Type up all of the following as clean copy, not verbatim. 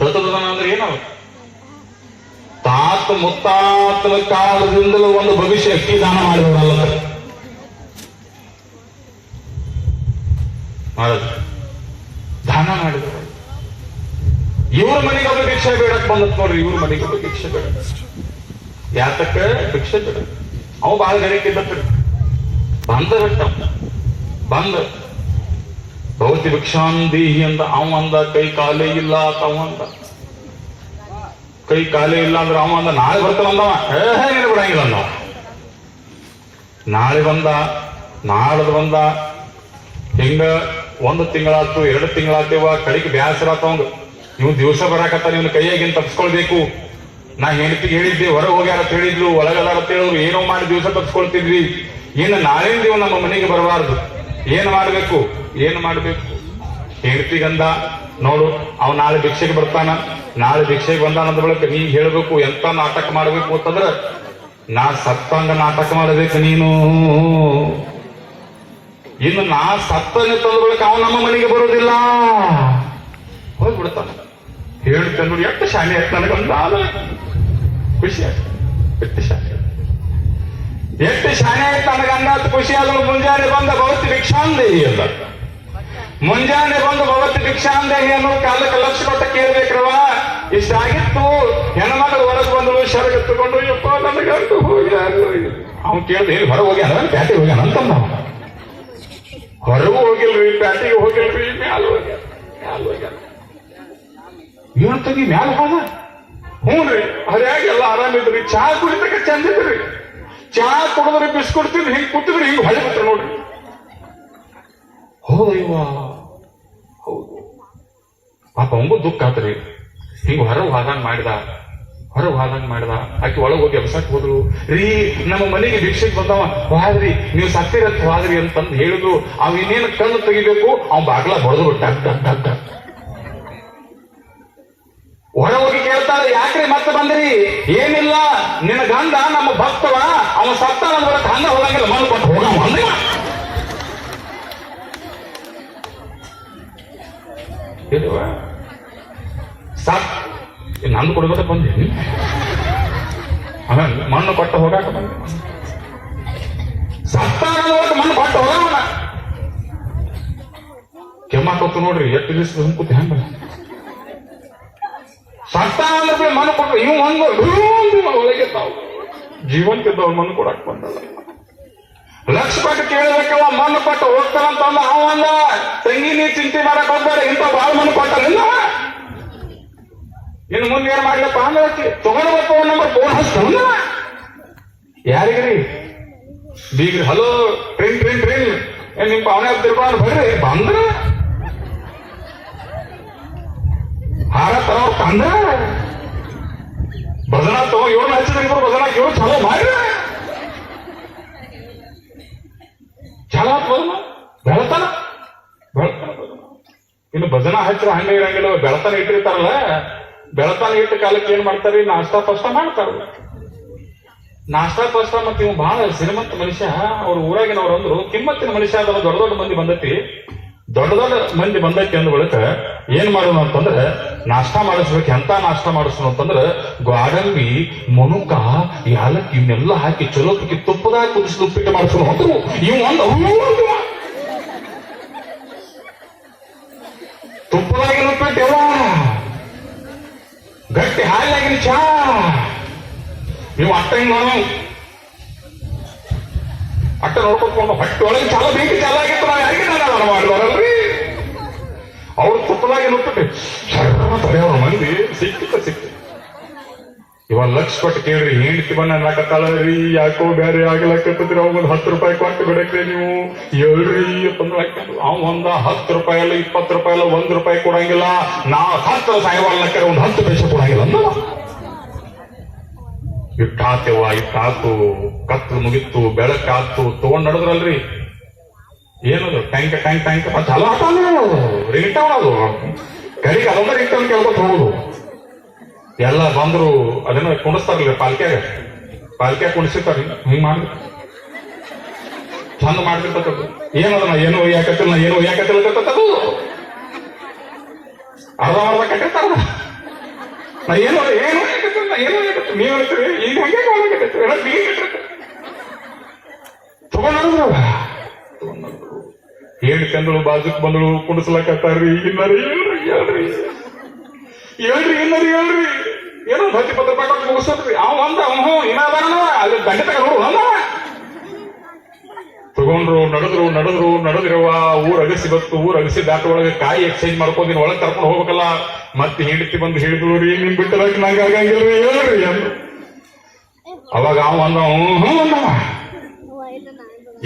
ದತ್ತದಾನ ಅಂದ್ರೆ ಏನವ? ತಾತ ಮುತ್ತಾತನ ಕಾಲದಿಂದಲೂ ಒಂದು ಭವಿಷ್ಯ ಅಕ್ಕಿ ದಾನ ಮಾಡಿದವರಲ್ಲ ಮಾಡೋದು, ದಾನ ಮಾಡಿದವರು. ಇವ್ರ ಮನೆಗೆ ಒಬ್ಬ ಭಿಕ್ಷೆ ಬೇಡಕ್ ಬಂದತ್ ನೋಡ್ರಿ. ಇವ್ರ ಮನೆಗೆ ಒಬ್ಬ ಭಿಕ್ಷೆ ಬೇಡ. ಯಾತಕ್ಕ ಭಿಕ್ಷೆ ಬೇಡ? ಅವ್ ಬಾಳ ಗರಿಕಿದ್ದತ್ರಿ. ಬಂದ ಬಂದ ಭವತಿ ಭಿಕ್ಷಾಂದೇಹಿ ಅಂದ. ಅವ ಅಂದ ಕೈ ಕಾಲೇ ಇಲ್ಲ ಅವ ಅಂದ. ಕೈ ಕಾಲೇ ಇಲ್ಲ ಅಂದ್ರೆ ಅವ ಅಂದ ನಾಳೆ ಬರ್ತಾನ ಅಂದವ. ಏನು ಬಿಡಂಗಿಲ್ಲ ಅಂದವ. ನಾಳೆ ಬಂದ, ನಾಳದ್ ಬಂದ. ಹಿಂಗ 1 ತಿಂಗಳಾತು, 2 ತಿಂಗಳಾತೇವ. ಕಡೆಗೆ ಬ್ಯಾಸರ ಆತವಂಗ. ನೀವು ದಿವಸ ಬರಾಕತ್ತ, ನೀವು ಕೈಯಾಗಿನ್ ತಪ್ಸ್ಕೊಳ್ಬೇಕು. ನಾ ಹೆಂಡತಿಗೆ ಹೇಳಿದ್ದೆ ಹೊರಗೆ ಹೋಗ್ಯಾರ ಅಂತ ಹೇಳಿದ್ಲು, ಒಳಗದಾರ ಅಂತ ಹೇಳಿದ್ರು. ಏನೋ ಮಾಡಿ ದಿವಸ ತಪ್ಸ್ಕೊಳ್ತಿದ್ವಿ. ಇನ್ನು ನಾಳಿನ ನೀವು ನಮ್ಮ ಮನೆಗೆ ಬರಬಾರ್ದು. ಏನ್ ಮಾಡ್ಬೇಕು? ಹೆಂಡತಿಗಂದ ನೋಡು, ಅವ್ ನಾಳೆ ಭಿಕ್ಷೆಗೆ ಬರ್ತಾನ. ನಾಳೆ ಭಿಕ್ಷೆಗೆ ಬಂದಾನಂದ ಬಳಿಕ ನೀ ಹೇಳ್ಬೇಕು ಎಂತ ನಾಟಕ ಮಾಡ್ಬೇಕು ಅಂತಂದ್ರ, ನಾ ಸತ್ತಂಗ ನಾಟಕ ಮಾಡ್ಬೇಕು ನೀನು. ಇನ್ನು ನಾ ಸತ್ತನೆ ತಂದ ಬಳಿಕ ಅವ್ ನಮ್ಮ ಮನೆಗೆ ಬರೋದಿಲ್ಲ, ಹೋಗ್ಬಿಡ್ತಾನ. ಹೇಳ್ತೇನೆ ನೋಡಿ, ಎಷ್ಟು ಶಾಲೆ ಆಯ್ತು ನನಗಂದ ಖುಷಿ ಆಯ್ತು. ಎಷ್ಟು ಶಾಲೆ ಆಯ್ತು ನನಗಂದ ಖುಷಿ ಆದ್ರು. ಮುಂಜಾನೆ ಬಂದ ಭವತಿ ಭಿಕ್ಷಾಂದೇಹಿ ಅಲ್ಲ. ಮುಂಜಾನೆ ಬಂದು ಭವತಿ ಭಿಕ್ಷಾಂದೇಹಿ ಅನ್ನೋ ಕಾಲಕ್ಕೆ ಲಕ್ಷ ಕೊಟ್ಟ ಕೇಳ್ಬೇಕ್ರವ. ಇಷ್ಟಾಗಿತ್ತು. ಹೆಣ್ಮಗಳು ಹೊರಗೆ ಬಂದಳು, ಶರಗ ತಗೊಂಡು ಯಪ್ಪ ನನಗಂತೂ ಹೋಗ್ಯಾರ. ಅವ್ನು ಕೇಳ್ದೆ ಏನು ಹೊರಗೆ ಹೋಗ್ಯಾನ, ಪ್ಯಾಟಿಗೆ ಹೋಗ್ಯಾನ ಅಂತಂದ. ಹೊರಗೂ ಹೋಗಿಲ್ರಿ, ಪ್ಯಾಟಿಗೆ ಹೋಗಿಲ್ರಿ, ಮ್ಯಾಲ ಹೋಗ್ಯಾನ. ಇವನ್ ತಗಿ ಮ್ಯಾಲ ಹೋದ. ಹ್ಞೂ ರೀ, ಹರಿಯಾಗಿ ಎಲ್ಲ ಆರಾಮಿದ್ರಿ. ಚಹಾ ಕುಡಿತಕ್ಕ ಚಂದಿದ್ರಿ. ಚಹಾ ಕುಡಿದ್ರಿ, ಬಿಸ್ಕೊಟ್ ತಿಂದ್ರಿ, ಹಿಂಗ್ ಕೂತಿದ್ರಿ, ಹಿಂಗ್ ಹೊಳೆ ಬಿಟ್ರಿ ನೋಡ್ರಿ. ಹೌದಯ್ಯವ, ಹೌದು ಪಾಪ ಅವಂಗೂ ದುಃಖ ಆತ್ರಿ. ಹಿಂಗ ಹೊರಗೆ ಹೋದಂಗ್ ಮಾಡಿದ. ಆಕಿ ಒಳಗೆ ಹೋಗಿ ಎಬ್ಸಕ್ ಹೋದ್ರು. ರೀ ನಮ್ಮ ಮನೆಗೆ ಭಿಕ್ಷೆಗೆ ಬಂದವ ಹೋದ್ರಿ, ನೀವು ಸತ್ತಿರತ್ ಹೋದ್ರಿ ಅಂತಂದು ಹೇಳಿದ್ರು. ಅವ್ ಇನ್ನೇನು ಕಣ್ಣು ತೆಗಿಬೇಕು, ಅವ್ ಬಾಗ್ಲ ಹೊಡೆದು ಬಿಟ್ಟ. ಹೊರ ಹೋಗಿ ಕೇಳ್ತಾಳೆ, ಯಾಕ್ರಿ ಮತ್ತೆ ಬಂದ್ರಿ? ಏನಿಲ್ಲ, ನಿನ್ನ ಗಂಡ ನಮ್ಮ ಭಕ್ತವ, ಅವ ಸತ್ತ ಬರಕ್ ಹಂಗ ಹೋಗಂಗಿಲ್ಲ, ಮಣ್ಣು ಕೊಟ್ಟು ಹೋಗವ ಅಂದಿಲ್ಲ. ಸಾಕ್ ನಂದು ಕೊಡ್ಬೇಕ ಬಂದಿ, ಆಮೇಲೆ ಮಣ್ಣು ಕೊಟ್ಟು ಹೋಗಾಕ ಬಂದಿ. ಸತ್ತ ಮಣ್ಣು ಕೊಟ್ಟು ಹೋಗವನ ಕೆಮ್ಮಾಕೊತ್ತು ನೋಡ್ರಿ. ಎಷ್ಟು ದಿವಸ ಹುಂಕುತ್ತೆ ಹೆಂಗ ಸತ್ತ ಅಂದ್ರೆ ಮಣ್ಣು ಕೊಟ್ಟು ಇವ್ ಒಳಗೆ ತಾವು ಜೀವಂತಿದ್ದವ್ ಮಣ್ಣು ಕೊಡಕ್ ಬಂದಲ್ಲ. ಲಕ್ಷ ಕೊಟ್ಟು ಕೇಳಬೇಕವ, ಮಣ್ಣು ಕೊಟ್ಟು ಹೋಗ್ತಾನಂತಂದ. ಅವಂದ ತಂಗಿ ನೀ ಚಿಂತೆ ಮಾಡಕ್ ಹೋಗ್ಬೇಡ, ಇಂಥ ಬಾಳ ಮಣ್ಣು ಕೊಟ್ಟಲ್ಲ. ಇನ್ನು ಮುಂದೆ ಏನ್ ಮಾಡ್ಲಪ್ಪ ಅಂದ್ರೆ ತಗೊಂಡ್ಬ ಫೋನ್ ನಂಬರ್ ಫೋನ್ ಹಚ್ತವಲ್ಲ. ಯಾರಿಗ್ರಿ? ಬೀಗ್ರಿ. ಹಲೋ, ಟ್ರೈನ್ ಏನ್ ನಿಮ್ ಪಾವನೆ ತಿರ್ಕೊಂಡು ಬರ್ರಿ. ಬಂದ್ರ ಹಾರ ತರೋ ತಂದ್ರ ಭಜನಾ ತಗೋ. ಇವ್ರನ್ನ ಹಚ್ಚಿದ್ರೆ ಇವ್ರು ಭಜನಾ ಇವ್ರು ಚಲೋ ಮಾಡ್ರಿ. ಚಲೋ ಬೆಳತನ. ಇನ್ನು ಭಜನಾ ಹಚ್ಚಿರ ಹಂಗ ಇರಂಗಿಲ್ಲ. ಬೆಳತನ ಇಟ್ಟಿರ್ತಾರಲ್ಲ, ಬೆಳತನ ಇಟ್ಟ ಕಾಲಕ್ಕೆ ಏನ್ ಮಾಡ್ತಾರ? ನಾಷ್ಟಾ ಫಸ್ಟ ಮಾಡ್ತಾರ. ನಾಷ್ಟಾ ಫಸ್ಟ. ಮತ್ತೆ ಇವ್ ಬಹಳ ಶ್ರೀಮಂತ ಮನುಷ್ಯ. ಅವ್ರ ಊರಾಗಿನವ್ರು ಅಂದ್ರು, ಕಿಮ್ಮತ್ತಿನ ಮನುಷ್ಯ ಅದಲ್ಲ. ದೊಡ್ಡ ಮಂದಿ ಬಂದೈತಿ, ದೊಡ್ಡ ಮಂದಿ ಬಂದೈತಿ ಅಂದ ಬಳಿಕ ಏನ್ ಮಾಡೋಣ ಅಂತಂದ್ರೆ, ನಾಷ್ಟಾ ಮಾಡಿಸ್ಬೇಕು. ಎಂತ ನಾಷ್ಟಾ ಮಾಡಿಸ್ನು ಅಂತಂದ್ರ ಗೋಡಂಬಿ, ಮುನುಕ, ಯಾಲಕ್ಕಿ ಇವನ್ನೆಲ್ಲ ಹಾಕಿ ಚಲೋ ತುಪ್ಪದಾಗ ಕುದಿಸಿ ಉಪ್ಪಿಟ್ಟು ಮಾಡಿಸ್ನು ಅಂದ್ರು. ಇವ್ ಒಂದು ತುಪ್ಪದಾಗಿನ ಉಪ್ಪಿಟ್ಟು ಯಾವ ಗಟ್ಟಿ ಹಾಲಿನಾಗಿನ ಚಾ. ನೀವು ಅಟ್ಟ ಹಿಂಗ್ ನೋಡೋ, ಅಟ್ಟ ನೋಡ್ಕೊಂಡು ಹೊಟ್ಟೆ ಒಳಗೆ ಚಾಲ ಬೇಕಿ ಚಾಲ ಆಗಿತ್ತು. ನಾವು ಯಾರಿಗೆ ನಾನು ಮಾಡಿದವರಲ್ರಿ. ಅವ್ರು ತುಪ್ಪದಾಗಿ ನುಪ್ಪಿಟ್ಟು ತಡೆಯವ್ರ ಮಂದಿ ಸಿಕ್ಕಿತ್ತು. ಇವಾಗ ಲಕ್ಷ ಕೊಟ್ಟು ಕೇಳ್ರಿ, ಹೆಂಡತಿ ಬಣ್ಣ ನಾಕತ್ತಾಳ್ರಿ, ಯಾಕೋ ಬೇರೆ ಆಗ್ಲಕ್ಕತ್ತಿದ್ರಿ. ಅವ್ ಒಂದು 10 ರೂಪಾಯಿ ಕೊಟ್ಟು ಬಿಡಕ್ರಿ ನೀವು ಹೇಳ್ರಿ ಅಂತಂದ್ರೆ ಅವ್ ಒಂದ 10 ರೂಪಾಯಿ ಅಲ್ಲ, 20 ರೂಪಾಯಿ ಅಲ್ಲ, 1 ರೂಪಾಯಿ ಕೊಡಂಗಿಲ್ಲ. ನಾವು 10 ಸಾಯವಾಗ್ಲಕ್ಕ ಒಂದು 10 ಪೈಸೆ ಕೊಡಂಗಿಲ್ಲ ಅಂದ. ಇಟ್ಟಾತು, ಕತ್ತು ಮುಗಿತ್ತು, ಬೆಳಕಾತು, ತಗೊಂಡ್ ನಡೆದ್ರಲ್ರಿ. ಏನದು ಟ್ಯಾಂಕ್ ಚಾಲೋ ಆಟ ರಿಂಗ್ಟ ಮಾಡೋದು. ಕಡೆಗೆ ಅದೊಂದ ರಿಂಗ್ಟೌನ್ ಕೇಳ್ಕೊತ ಹೋಗುದು. ಎಲ್ಲ ಬಂದ್ರು ಅದನ್ನ ಕುಣಿಸ್ತಾರಲ್ಲ ಪಾಲ್ಕ್ಯಾಗ ಕುಣಿಸಿರ್ತಾರ. ಹಿಂಗ್ ಮಾಡಿ ಚಂದ ಮಾಡ್ತಿರ್ತಕ್ಕದ್ದು. ಏನದನ್ನ ಏನು ಒಯ್ಯಾಕತ್ತಿಲ್ಲ, ಅರ್ಧ ಕಟ್ಟಿರ್ತಾರ. ನಾ ಏನು ಏನು ಏನು ನೀವು ಹೇಳ್ತೀರಿ ಈಗ ಹಂಗೆ ತಗೊಂಡ್ರು ಹೇಳಿ ಕಂದಳು ಬಾಜುಕ್ ಬಂದಳು ಕುಡಿಸ್ಲಕತ್ತಾರ್ರಿ ಇನ್ನರಿ ಹೇಳ್ರಿ ಏನೋ 10-20 ರೂಪಾಯಿ ಕೊಟ್ಟು ಮುಗಿಸೋದ್ರಿ ಅವ ಒಂದ ಇನ್ನ ಅಲ್ಲಿ ದಂಡೆ ತಗೊಂಡು ಅಂದ ತಗೊಂಡ್ರು ನಡೆದಿರುವ ಊರ್ ಅಗಸಿ ಬತ್ತು ಊರ್ ಅಗಸಿ ದಾಟ ಒಳಗೆ ಕಾಯಿ ಎಕ್ಸ್ಚೇಂಜ್ ಮಾಡ್ಕೊಂಡು ಒಳಗೆ ಕರ್ಕೊಂಡು ಹೋಗ್ಬೇಕಲ್ಲ ಮತ್ತೆ ಹೆಂಡತಿ ಬಂದು ಹೇಳಿದ್ರು ರೀ ನಿಮ್ ಬಿಟ್ಟದಾಗ ನಂಗೆ ಆಗಂಗಿಲ್ರಿ ಹೇಳ್ರಿ ಅಂದ್ರು. ಅವಾಗ ಅವ ಅಂದವ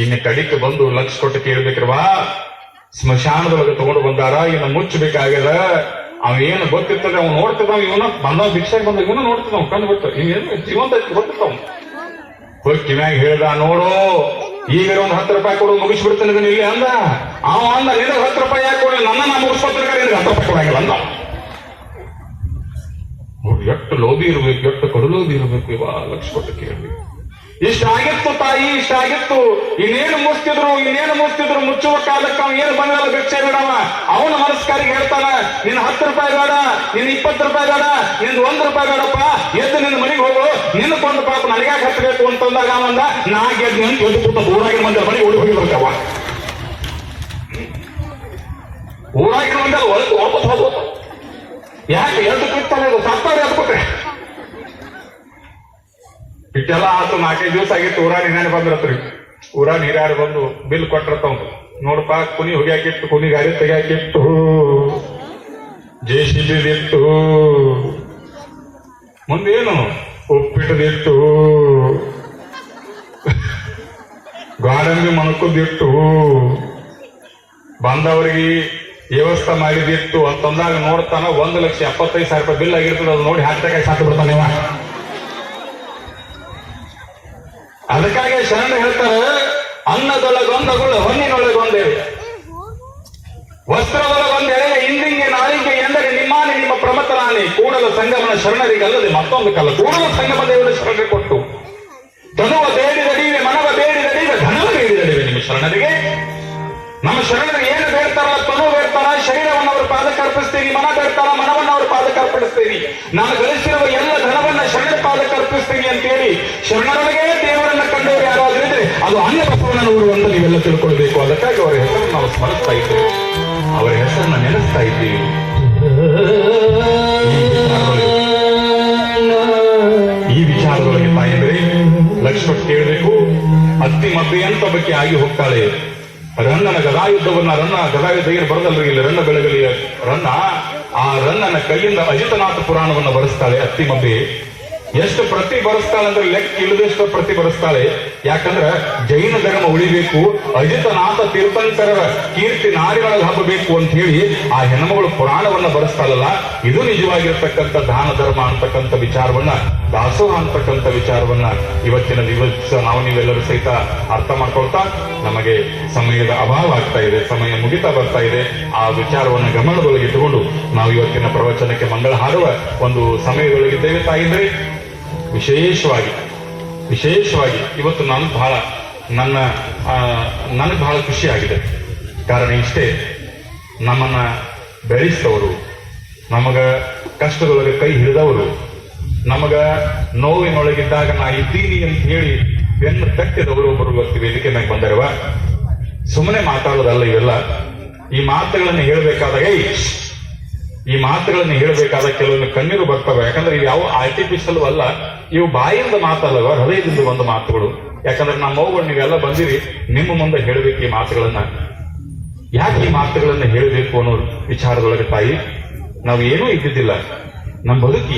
ಇನ್ನು ಕಡಿಕೆ ಬಂದು ಲಕ್ಷ ಕೊಟ್ಟು ಕೇಳ್ಬೇಕ್ರವಾ ಸ್ಮಶಾನದೊಳಗೆ ತಗೊಂಡು ಬಂದಾರ ಇನ್ನು ಮುಚ್ಚಬೇಕಾಗ್ಯದ ಅವೇನು ಗೊತ್ತಿರ್ತದೆ ಅವ್ನು ನೋಡ್ತಿದ್ದಾವ ಇವನ ಬಂದ ಭಿಕ್ಷೆಗೆ ಬಂದ ಇವನು ನೋಡ್ತಿದ್ದಾವ ಕಂಡು ಬಿಟ್ಟು ಇನ್ನೇನು ಜೀವಂತ ಗೊತ್ತಿರ್ತಾವ ಹೋಗಿ ಕಿವ್ಯಾಗ ಹೇಳ್ದ ನೋಡು ಈಗ ಒಂದು 10 ರೂಪಾಯಿ ಕೊಡು ಮುಗಿಸ್ಬಿಡ್ತಾನೆ ಇಲ್ಲಿ ಅಂದ ಅವ ಅಂದ ನಿನಗೆ 10 ರೂಪಾಯಿ ಯಾಕೆ ಕೊಡಿ ನನ್ನ ಮುಗಿಸ್ಕೊತಾರೆ ನಿನಗೆ 10 ರೂಪಾಯಿ ಕೊಡಂಗಿಲ್ಲ ಅಂದ. ಎಷ್ಟು ಲೋಭಿ ಇರ್ಬೇಕು ಎಷ್ಟು ಕಡುಲೋಭಿ ಇರ್ಬೇಕು ಇವ ಲಕ್ಷ ಕೊಟ್ಟು ಕೇಳಬೇಕು. ಇಷ್ಟಾಗಿತ್ತು ತಾಯಿ ಇಷ್ಟಾಗಿತ್ತು ಇನ್ನೇನು ಮುಚ್ತಿದ್ರು ಮುಚ್ಚುವ ಕಾಲಕ್ಕೆ ಅವ ಏನು ಬಂದಲ್ಲ ಭಿಕ್ಷೆ ಬೇಡವ ಅವನ ಮನಸ್ಕಾರಿಗೆ ಹೇಳ್ತಾನ ನಿನ್ 10 ರೂಪಾಯಿ ಬೇಡ ನಿನ್ 20 ರೂಪಾಯಿ ಬೇಡ ನಿನ್ 1 ರೂಪಾಯಿ ಬೇಡಪ್ಪ ಎದ್ದು ನಿನ್ನ ಮನೆಗೆ ಹೋಗು ನಿನ್ನ ಕೊಂಡು ಪಾಪ ನನಗ್ಯಾಕೆ ಹತ್ತಬೇಕು ಅಂತಂದಾಗ ಅವಂದ ನಾ ಗೆದ್ದು ಅಂತ ಎದ್ದು ಕೂತ ಊರಾಗಿನ ಮಂದಿ ಮನೆಗೆ ಓಡಿ ಹೋಗಿ ಬರ್ತಾವ ಊರಾಗಿನ ಮಂದಿ ಒಳಗೆ ವಾಪಸ್ ಹೋಗ್ಬೋದು ಯಾಕೆ ಎದ್ದು ಕಿತ್ತಾನೆ ಅದು ಸತ್ತಾರೆ ಎದ್ಬಿಟ್ರೆ ಇಟ್ಟೆಲ್ಲ ಆತು 4-5 ದಿವಸ ಆಗಿತ್ತು ಊರ ನೀರಾಣಿ ಬಂದಿರತ್ರಿ ಊರ ನೀರಾಡಿ ಬಂದು ಬಿಲ್ ಕೊಟ್ಟಿರ್ತಾವ್ ನೋಡಪ್ಪ ಕುನಿ ಹೋಗ್ಯಾಕಿತ್ತು ಕುನಿ ಗಾಡಿ ತೆಗ್ಯಾಕಿತ್ತು JCB ಮುಂದೇನು ಉಪ್ಪಿಟ್ಟದಿತ್ತು ಗಾರ್ಡನ್ಗೆ ಮಣಕದಿತ್ತು ಬಂದವರಿಗೆ ವ್ಯವಸ್ಥೆ ಮಾಡಿದಿತ್ತು ಅಂತಂದಾಗ ನೋಡ್ತಾನ 1,75,000 ರೂಪಾಯಿ ಬಿಲ್ ಆಗಿರ್ತದೆ ಅದು ನೋಡಿ ಹಾಕ್ತಕ್ಕ ಸಾಕು ಬಿಡ್ತಾನೆ ಅದಕ್ಕಾಗಿ ಶರಣ ಹೇಳ್ತಾರೆ ಅನ್ನದೊಳಗೊಂದಗಳು ಹೊನ್ನಿನೊಳಗೊಂದೇವೆ ವಸ್ತ್ರದೊಳಗೊಂದೇವೆ ಇಂದಿಂಗೆ ನಾಳಿಗೆ ಎಂದರೆ ನಿಮ್ಮ ಪ್ರಮತನಾನೆ ಕೂಡಲ ಸಂಗಮನ ಶರಣರಿಗಲ್ಲದೆ ಮತ್ತೊಂದು ಕಲ್ಲ ಕೂಡಲ ಸಂಗಮ ದೇವರ ಶರಣೆ ಕೊಟ್ಟು ತನುವ ಬೇಡಿದಡಿವೆ ಮನವ ಬೇಡಿದಡಿವೆ ಧನವ ಬೇಡಿದಡಿವೆ ನಿಮ್ಮ ಶರಣರಿಗೆ ನಮ್ಮ ಶರಣರು ಏನು ಬೇಡ್ತಾರಲ್ಲ ತನು ಬೇಡ್ತಾರ ಶರೀರವನ್ನು ಅವ್ರ ಪಾದಕ್ಕೆ ಅರ್ಪಿಸ್ತೀವಿ ಮನ ಬೇಡ್ತಾರ ಮನವನ್ನು ಅವ್ರ ಪಾದಕ್ಕೆ ಅರ್ಪಿಸ್ತೀವಿ ನಾನು ಗಳಿಸಿರುವ ಎಲ್ಲ ಧನವನ್ನ ಶರಣ ಪಾದಕ್ಕೆ ಅರ್ಪಿಸ್ತೀವಿ ಅಂತೇಳಿ ಶರಣರೊಳಗೆ ದೇವರನ್ನ ಕಂಡವರು ಯಾರಾದ್ರಿದ್ರೆ ಅದು ಅನ್ಯ ಬಸವಣ್ಣನವರು ಅಂತ ನೀವೆಲ್ಲ ತಿಳ್ಕೊಳ್ಬೇಕು ಅದಕ್ಕಾಗಿ ಅವರ ಹೆಸರನ್ನು ನಾವು ಸ್ಮರಿಸ್ತಾ ಇದ್ದೇವೆ ಅವರ ಹೆಸರನ್ನ ನೆನೆಸ್ತಾ ಇದ್ದೀವಿ ಈ ವಿಚಾರದೊಳಗೆ ತಾಯಿದ್ರೆ ಲಕ್ಷ್ಮಣ್ ಕೇಳಬೇಕು ಅತ್ತಿ ಮದ್ದೆ ಅಂತ ಬಗ್ಗೆ ಆಗಿ ಹೋಗ್ತಾಳೆ ರನ್ನನ ಗದಾಯುದ್ಧವನ್ನ ಗದಾಯುದ್ಧ ಏನು ಬರದಲ್ರಿ ಇಲ್ಲಿ ರನ್ನ ಬೆಳಗಲಿ ರನ್ನ ಆ ರನ್ನನ ಕೈಯಿಂದ ಅಜಿತನಾಥ ಪುರಾಣವನ್ನ ಬರೆಸ್ತಾಳೆ ಅತ್ತಿ ಮಬ್ಬಿ ಎಷ್ಟು ಪ್ರತಿ ಬರೆಸ್ತಾಳೆ ಅಂದ್ರೆ ಲೆಕ್ಕ ಇಲ್ಲದಷ್ಟು ಪ್ರತಿ ಬರೆಸ್ತಾಳೆ ಯಾಕಂದ್ರೆ ಜೈನ ಧರ್ಮ ಉಳಿಬೇಕು ಅಜಿತನಾಥ ತೀರ್ಥಂಕರರ ಕೀರ್ತಿ ನಾರಿನೊಳಗೆ ಹಬ್ಬಬೇಕು ಅಂತ ಹೇಳಿ ಆ ಹೆಣ್ಮಗಳು ಪುರಾಣವನ್ನ ಬರೆಸ್ತಾಳಲ್ಲ ಇದು ನಿಜವಾಗಿರ್ತಕ್ಕಂಥ ದಾನ ಧರ್ಮ ಅಂತಕ್ಕಂಥ ವಿಚಾರವನ್ನ ದಾಸೋಹ ಅಂತಕ್ಕಂಥ ವಿಚಾರವನ್ನ ಇವತ್ತಿನ ದಿವಸ ನಾವು ನೀವೆಲ್ಲರೂ ಸಹಿತ ಅರ್ಥ ಮಾಡ್ಕೊಳ್ತಾ ನಮಗೆ ಸಮಯದ ಅಭಾವ ಆಗ್ತಾ ಇದೆ ಸಮಯ ಮುಗಿತಾ ಬರ್ತಾ ಇದೆ ಆ ವಿಚಾರವನ್ನು ಗಮನದೊಳಗೆ ಇಟ್ಟುಕೊಂಡು ನಾವು ಇವತ್ತಿನ ಪ್ರವಚನಕ್ಕೆ ಮಂಗಳ ಹಾಡುವ ಒಂದು ಸಮಯದೊಳಗಿದ್ದೇವೆ ತಾಯಿದ್ರೆ ವಿಶೇಷವಾಗಿ ಇವತ್ತು ನನಗೆ ಬಹಳ ಖುಷಿಯಾಗಿದೆ ಕಾರಣ ಇಷ್ಟೇ ನಮ್ಮನ್ನ ಬೆಳೆಸಿದವರು ನಮಗ ಕಷ್ಟದೊಳಗೆ ಕೈ ಹಿಡಿದವರು ನಮಗ ನೋವಿನೊಳಗಿದ್ದಾಗ ನಾ ಇದ್ದೀನಿ ಅಂತ ಹೇಳಿ ಬೆನ್ನು ತಟ್ಟಿದವರು ಒಬ್ಬರು ಇವತ್ತು ವೇದಿಕೆ ಮೇಲೆ ಬಂದರವ ಸುಮ್ಮನೆ ಮಾತಾಡೋದಲ್ಲ ಇವೆಲ್ಲ ಈ ಮಾತುಗಳನ್ನು ಹೇಳಬೇಕಾದಾಗ ಕೆಲವೊಂದು ಕಣ್ಣೀರು ಬರ್ತವೆ ಯಾಕಂದ್ರೆ ಇವು ಯಾವ ಆರ್ಟಿಫಿಷಿಯಲ್ ಅಲ್ಲ ಇವು ಬಾಯಿಂದ ಮಾತಲ್ಲವ ಹೃದಯದಿಂದ ಬಂದ ಮಾತುಗಳು ಯಾಕಂದ್ರೆ ನಮ್ಮ ಮಗುಗಳು ನೀವೆಲ್ಲ ಬಂದಿರಿ ನಿಮ್ಮ ಮುಂದೆ ಹೇಳಬೇಕು ಈ ಮಾತುಗಳನ್ನ ಯಾಕೆ ಈ ಮಾತುಗಳನ್ನ ಹೇಳಬೇಕು ಅನ್ನೋ ವಿಚಾರದೊಳಗೆ ತಾಯಿ ನಾವು ಏನೂ ಇದ್ದಿದ್ದಿಲ್ಲ ನಮ್ಮ ಬದುಕು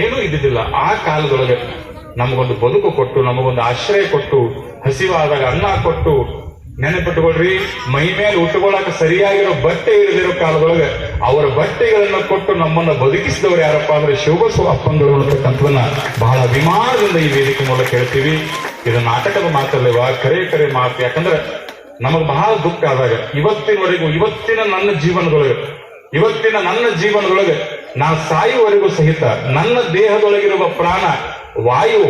ಏನೂ ಇದ್ದಿದ್ದಿಲ್ಲ ಆ ಕಾಲದೊಳಗೆ ನಮಗೊಂದು ಬದುಕು ಕೊಟ್ಟು ನಮಗೊಂದು ಆಶ್ರಯ ಕೊಟ್ಟು ಹಸಿವಾದಾಗ ಅನ್ನ ಕೊಟ್ಟು ನೆನಪಿಟ್ಟುಕೊಳ್ರಿ ಮೈ ಮೇಲೆ ಉಟ್ಟುಕೊಳ್ಳಾಕ ಸರಿಯಾಗಿರೋ ಬಟ್ಟೆ ಇಳಿದಿರೋ ಕಾಲದೊಳಗೆ ಅವರ ಬಟ್ಟೆಗಳನ್ನ ಕೊಟ್ಟು ನಮ್ಮನ್ನ ಬದುಕಿಸಿದವರು ಯಾರಪ್ಪ ಅಂದ್ರೆ ಶಿವಬಸವ ಅಪ್ಪಂಗಳು ಅನ್ನತಕ್ಕಂಥವನ್ನ ಬಹಳ ಅಭಿಮಾನದಿಂದ ಈ ವೇದಿಕೆ ಮೂಲಕ ಹೇಳ್ತೀವಿ. ಇದು ನಾಟಕದ ಮಾತಲ್ಲವ ಕರೆ ಮಾತು. ಯಾಕಂದ್ರೆ ನಮಗ್ ಬಹಳ ದುಃಖ ಆದಾಗ ಇವತ್ತಿನ ನನ್ನ ಜೀವನದೊಳಗೆ ನಾ ಸಾಯುವವರೆಗೂ ಸಹಿತ ನನ್ನ ದೇಹದೊಳಗಿರುವ ಪ್ರಾಣ ವಾಯು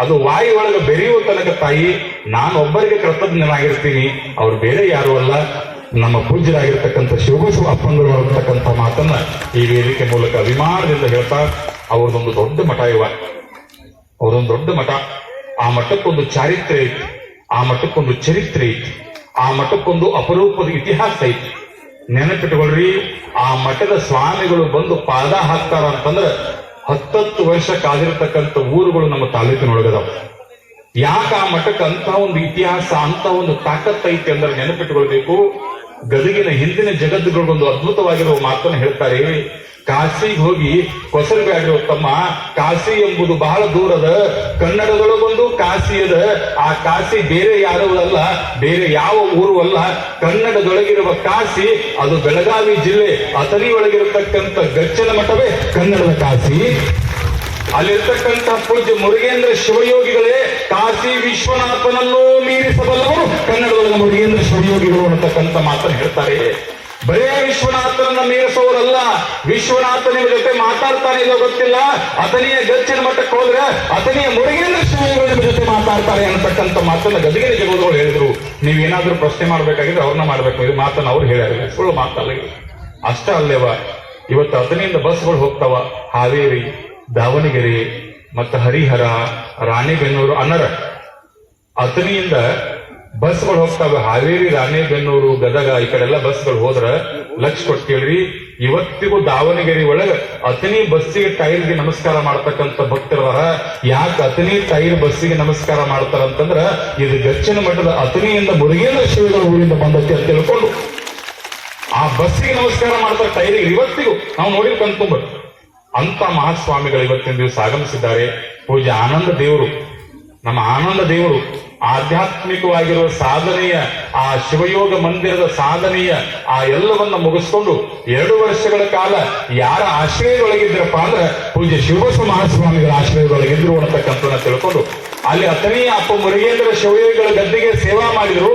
ಅದು ವಾಯು ಒಳಗೆ ಬೆರೆಯುವ ತನಕ ತಾಯಿ ನಾನೊಬ್ಬರಿಗೆ ಕೃತಜ್ಞನಾಗಿರ್ತೀನಿ. ಅವ್ರು ಬೇರೆ ಯಾರು ಅಲ್ಲ, ನಮ್ಮ ಪೂಜ್ಯರಾಗಿರ್ತಕ್ಕಂಥ ಶಿವಬಸವ ಅಪ್ಪಂದರು ಅಂತಕ್ಕಂಥ ಮಾತನ್ನ ಈ ವೇದಿಕೆ ಮೂಲಕ ಅಭಿಮಾನದಿಂದ ಹೇಳ್ತಾ, ಅವ್ರದೊಂದು ದೊಡ್ಡ ಮಠ ಅವರೊಂದು ದೊಡ್ಡ ಮಠ. ಆ ಮಠಕ್ಕೊಂದು ಚಾರಿತ್ರ್ಯ ಐತಿ, ಆ ಮಠಕ್ಕೊಂದು ಚರಿತ್ರೆ ಐತಿ, ಆ ಮಠಕ್ಕೊಂದು ಅಪರೂಪದ ಇತಿಹಾಸ ಐತಿ. ನೆನಪಿಟ್ಕೊಳ್ರಿ, ಆ ಮಠದ ಸ್ವಾಮಿಗಳು ಬಂದು ಪಾದ ಹಾಕ್ತಾರ ಅಂತಂದ್ರ 10 ವರ್ಷ ಕಾದಿರತಕ್ಕಂಥ ಊರುಗಳು ನಮ್ಮ ತಾಲೂಕಿನೊಳಗದಾವ. ಯಾಕೆ ಆ ಮಠಕ್ಕೆ ಅಂತ ಒಂದು ಇತಿಹಾಸ, ಅಂತ ಒಂದು ತಾಕತ್ ಐತಿ ಅಂದ್ರೆ ನೆನಪಿಟ್ಟುಕೊಳ್ಬೇಕು. ಗದಗಿನ ಹಿಂದಿನ ಜಗತ್ತುಗಳಿಗೊಂದು ಅದ್ಭುತವಾಗಿರುವ ಮಾತನ್ನು ಹೇಳ್ತಾರೆ. ಕಾಶಿಗೆ ಹೋಗಿ ಕೊಸರಬೇಡ್ರಿ ತಮ್ಮ, ಕಾಶಿ ಎಂಬುದು ಬಹಳ ದೂರದ, ಕನ್ನಡದೊಳಗೊಂದು ಕಾಶಿ ಅದ. ಆ ಕಾಶಿ ಬೇರೆ ಯಾರೂ ಅಲ್ಲ, ಬೇರೆ ಯಾವ ಊರು ಅಲ್ಲ, ಕನ್ನಡದೊಳಗಿರುವ ಕಾಶಿ ಅದು ಬೆಳಗಾವಿ ಜಿಲ್ಲೆ ಅಥಣಿ ಒಳಗಿರತಕ್ಕಂಥ ಗಚ್ಚಲ ಮಠವೇ ಕನ್ನಡದ ಕಾಶಿ. ಅಲ್ಲಿರ್ತಕ್ಕಂಥ ಪೂಜ್ಯ ಮುರುಗೇಂದ್ರ ಶಿವಯೋಗಿಗಳೇ ಕಾಶಿ ವಿಶ್ವನಾಥನನ್ನೂ ಮೀರಿಸಬಲ್ಲವರು ಕನ್ನಡದೊಳಗ ಮುರುಗೇಂದ್ರ ಶಿವಯೋಗಿಗಳು ಅಂತಕ್ಕಂಥ ಮಾತನ್ನು ಹೇಳ್ತಾರೆ. ಬರೇ ವಿಶ್ವನಾಥನನ್ನ ಮೀರಿಸೋರಲ್ಲ, ವಿಶ್ವನಾಥ ನಿಮ್ಮ ಜೊತೆ ಮಾತಾಡ್ತಾನೆ ಇಲ್ಲೋ ಗೊತ್ತಿಲ್ಲ, ಅಥಣಿಯ ಗಚ್ಚಿನ ಮಟ್ಟಕ್ಕೆ ಹೋದ್ರೆ ಅಥಣಿಯ ಮುರುಗೇಂದ್ರ ಶಿವಯೋಗಿಗಳು ನಿಮ್ಮ ಜೊತೆ ಮಾತಾಡ್ತಾರೆ ಅನ್ನತಕ್ಕಂಥ ಮಾತನ್ನ ಗದಗಿನ ಜಗದವರು ಹೇಳಿದ್ರು. ನೀವೇನಾದ್ರೂ ಪ್ರಶ್ನೆ ಮಾಡ್ಬೇಕಾಗಿದ್ರೆ ಅವ್ರನ್ನ ಮಾಡ್ಬೇಕು. ಇದು ಮಾತನ್ನ ಅವ್ರು ಹೇಳ್ಯಾರ, ಸುಳ್ಳು ಮಾತಲ್ಲ. ಅಷ್ಟ ಅಲ್ಲೇವ, ಇವತ್ತು ಅಥಣಿಯಿಂದ ಬಸ್ಗಳು ಹೋಗ್ತಾವ ಹಾವೇರಿ, ದಾವಣಗೆರೆ ಮತ್ತು ಹರಿಹರ, ರಾಣೆಬೆನ್ನೂರು ಅನ್ನರ. ಅಥಣಿಯಿಂದ ಬಸ್ಗಳು ಹೋಗ್ತಾವೆ ಹಾವೇರಿ, ರಾಣೆಬೆನ್ನೂರು, ಗದಗ ಈ ಕಡೆಲ್ಲ ಬಸ್ಗಳು ಹೋದ್ರ ಲಕ್ಷ ಕೊಟ್ಟು ಕೇಳ್ರಿ. ಇವತ್ತಿಗೂ ದಾವಣಗೆರೆ ಒಳಗ ಅಥಣಿ ಬಸ್ಸಿಗೆ ಟೈರ್ಗೆ ನಮಸ್ಕಾರ ಮಾಡ್ತಕ್ಕಂಥ ಭಕ್ತರವರ. ಯಾಕೆ ಅಥಣಿ ಟೈರ್ ಬಸ್ಸಿಗೆ ನಮಸ್ಕಾರ ಮಾಡ್ತಾರಂತಂದ್ರ ಇದು ಗಚ್ಚಿನ ಮಠದ ಅಥಣಿಯಿಂದ ಮುರುಗೇಂದ್ರ ಶಿವಗಳ ಊರಿಂದ ಬಂದೈತಿ ಅಂತ ತಿಳ್ಕೊಂಡು ಆ ಬಸ್ಸಿಗೆ ನಮಸ್ಕಾರ ಮಾಡ್ತಾರೆ, ಟೈರಿಗೆ. ಇವತ್ತಿಗೂ ನಾವು ನೋಡಿ ಕಣ್ತುಂಬ ಅಂತ ಮಹಾಸ್ವಾಮಿಗಳು ಇವತ್ತಿನ ದಿವಸ ಆಗಮಿಸಿದ್ದಾರೆ. ಪೂಜ್ಯ ಆನಂದ ದೇವರು, ನಮ್ಮ ಆನಂದ ದೇವರು ಆಧ್ಯಾತ್ಮಿಕವಾಗಿರುವ ಸಾಧನೆಯ, ಆ ಶಿವಯೋಗ ಮಂದಿರದ ಸಾಧನೆಯ ಆ ಎಲ್ಲವನ್ನ ಮುಗಿಸ್ಕೊಂಡು 2 ವರ್ಷಗಳ ಕಾಲ ಯಾರ ಆಶ್ರಯದೊಳಗಿದ್ರಪ್ಪ ಅಂದ್ರೆ ಪೂಜ್ಯ ಶಿವಬಸವ ಮಹಾಸ್ವಾಮಿಗಳ ಆಶ್ರಯದೊಳಗಿದ್ರು ಅನ್ನತಕ್ಕಂಥನ್ನ ತಿಳ್ಕೊಂಡು ಅಲ್ಲಿ ಅಥಣಿಯ ಅಪ್ಪ ಮುರುಗೇಂದ್ರ ಶಿವಯೋಗಿಗಳ ಗದ್ದಿಗೆ ಸೇವಾ ಮಾಡಿದ್ರು.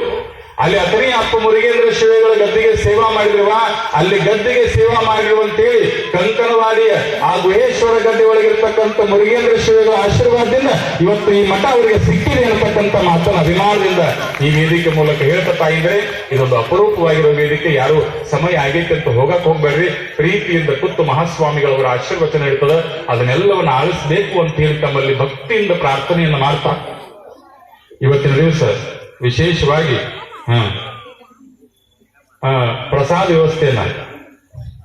ಅಲ್ಲಿ ಅಥಣಿ ಅಪ್ಪ ಮುರುಗೇಂದ್ರ ಶಿವಗಳ ಗದ್ದಿಗೆ ಸೇವಾ ಮಾಡಿರುವ, ಅಲ್ಲಿ ಗದ್ದಿಗೆ ಸೇವಾ ಮಾಡಿರುವ ಅಂತೇಳಿ ಕಂಕಣವಾಡಿಯ ಆ ಗುಹೇಶ್ವರ ಗದ್ದೆ ಒಳಗಿರ್ತಕ್ಕಂಥ ಮುರುಗೇಂದ್ರ ಶಿವಗಳ ಆಶೀರ್ವಾದದಿಂದ ಇವತ್ತು ಈ ಮಠ ಅವರಿಗೆ ಸಿಕ್ಕಿದೆ ಅನ್ನತಕ್ಕಂಥ ಮಾತನ್ನು ಅಭಿಮಾನದಿಂದ ಈ ವೇದಿಕೆ ಮೂಲಕ ಹೇಳ್ತಾ ಇದ್ರೆ, ಇದೊಂದು ಅಪರೂಪವಾಗಿರುವ ವೇದಿಕೆ. ಯಾರು ಸಮಯ ಆಗೈತೆ ಅಂತ ಹೋಗಕ್ ಹೋಗ್ಬೇಡ್ರಿ. ಪ್ರೀತಿಯಿಂದ ಕೂತು ಮಹಾಸ್ವಾಮಿಗಳವರ ಆಶೀರ್ವಚನ ಇರ್ತದೆ, ಅದನ್ನೆಲ್ಲವನ್ನ ಆಲಿಸಬೇಕು ಅಂತ ಹೇಳಿ ತಮ್ಮಲ್ಲಿ ಭಕ್ತಿಯಿಂದ ಪ್ರಾರ್ಥನೆಯನ್ನು ಮಾಡ್ತಾ ಇವತ್ತಿನ ದಿವಸ ವಿಶೇಷವಾಗಿ ಪ್ರಸಾದ ವ್ಯವಸ್ಥೆಯನ್ನ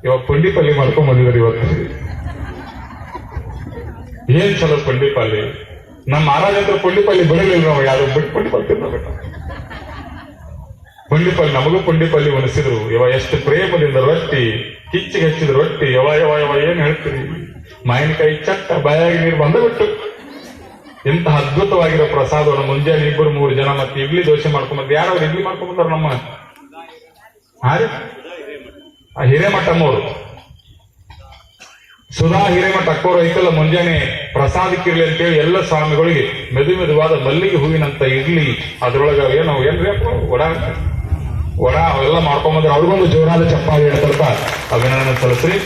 ಇವಾಗ ಪುಂಡಿಪಲ್ಲಿ ಮಾಡ್ಕೊಂಡ್ ಬಂದಿದ್ದಾರೆ. ಇವತ್ತು ಏನ್ ಚಲೋ ಪುಂಡಿಪಲ್ಲಿ. ನಮ್ಮ ಮಹಾರಾಜಂದ್ರ ಪುಂಡಿಪಲ್ಲಿ ಬಿಡಲಿಲ್ಲ, ನಾವು ಯಾರು ಬಿಟ್ಟು ಪುಂಡಿಪಲ್ಲಿ ತಿನ್ನಬೇಕು. ಪುಂಡಿಪಲ್ಲಿ ನಮಗೂ ಪುಂಡಿಪಲ್ಲಿ ಉಣಿಸಿದ್ರು. ಇವ ಎಷ್ಟು ಪ್ರೇಮದಿಂದ ರೊಟ್ಟಿ, ಕಿಚ್ಚಿಗೆ ಹಚ್ಚಿದ ರೊಟ್ಟಿ, ಯವ ಯವ ಯವ ಏನ್ ಹೇಳ್ತೀರಿ, ಮಾವಿನಕಾಯಿ ಚಟ್ಟ ಬಾಯಾಗಿ ನೀರು ಬಂದಬಿಟ್ಟು. ಇಂತಹ ಅದ್ಭುತವಾಗಿರೋ ಪ್ರಸಾದವನ್ನು ಮುಂಜಾನೆ 2-3 ಜನ ಮತ್ತೆ ಇಡ್ಲಿ ದೋಸೆ ಮಾಡ್ಕೊಂಬಂದ್. ಯಾರು ಇಡ್ಲಿ ಮಾಡ್ಕೊಂಬಂದಾರ ನಮ್ಮ ಹಿರೇಮಠಮ್ಮವರು, ಸುಧಾ ಹಿರೇಮಠ ಅಕ್ಕೋರು ಐತಲ್ಲ. ಮುಂಜಾನೆ ಪ್ರಸಾದಕ್ಕಿರ್ಲಿ ಅಂತೇಳಿ ಎಲ್ಲ ಸ್ವಾಮಿಗಳಿಗೆ ಮೆದುವಾದ ಮಲ್ಲಿಗೆ ಹೂವಿನಂತ ಇಡ್ಲಿ, ಅದ್ರೊಳಗ ಏನ್ರಿ ವಡ ಅವೆಲ್ಲ ಮಾಡ್ಕೊಂಬಂದ್ರೆ ಅವ್ರಿಗೊಂದು ಜೋರಾದ ಚಪ್ಪಾಳಿ ಹೇಳ್ತಾ ಅಭಿನಂದನೆ ಸಲ್ಲಿಸ್ರಿ.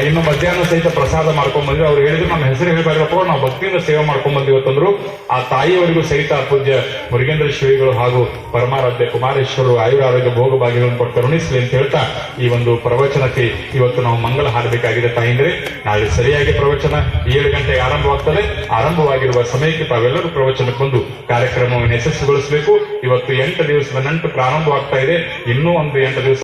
ಇನ್ನು ಮಧ್ಯಾಹ್ನ ಸಹಿತ ಪ್ರಸಾದ ಮಾಡ್ಕೊಂಡ್ ಬಂದ್ರೆ ಅವ್ರು ಹೇಳಿದ್ರು, ನಮ್ಮ ಹೆಸರು ಹೇಳ್ಬೇಕಪ್ಪ, ನಾವು ಭಕ್ತಿಯಿಂದ ಸೇವೆ ಮಾಡ್ಕೊಂಡ್ ಬಂದಿವತ್ತಂದ್ರು. ಆ ತಾಯಿಯವರಿಗೂ ಸಹಿತ ಪೂಜ್ಯ ಮುರುಗೇಂದ್ರ ಶಿವಗಳು ಹಾಗೂ ಪರಮಾರಾಧ್ಯ ಕುಮಾರೇಶ್ವರರು ಆಯುರಾರೋಗ್ಯ ಭೋಗ ಭಾಗ್ಯಗಳನ್ನು ಕೊಟ್ಟು ಕರುಣಿಸಲಿ ಅಂತ ಹೇಳ್ತಾ ಈ ಒಂದು ಪ್ರವಚನಕ್ಕೆ ಇವತ್ತು ನಾವು ಮಂಗಲ ಹಾಡಬೇಕಾಗಿದೆ. ತಾಯಿಂದ್ರೆ ನಾಳೆ ಸರಿಯಾಗಿ ಪ್ರವಚನ 7 ಗಂಟೆಗೆ ಆರಂಭವಾಗ್ತದೆ. ಆರಂಭವಾಗಿರುವ ಸಮಯಕ್ಕೆ ತಾವೆಲ್ಲರೂ ಪ್ರವಚನಕ್ಕೆ ಬಂದು ಕಾರ್ಯಕ್ರಮವನ್ನು ಯಶಸ್ವಿಗೊಳಿಸಬೇಕು. ಇವತ್ತು 8 ದಿವಸದ ನಂಟು ಪ್ರಾರಂಭವಾಗ್ತಾ ಇದೆ. ಇನ್ನೂ ಒಂದು 8 ದಿವಸ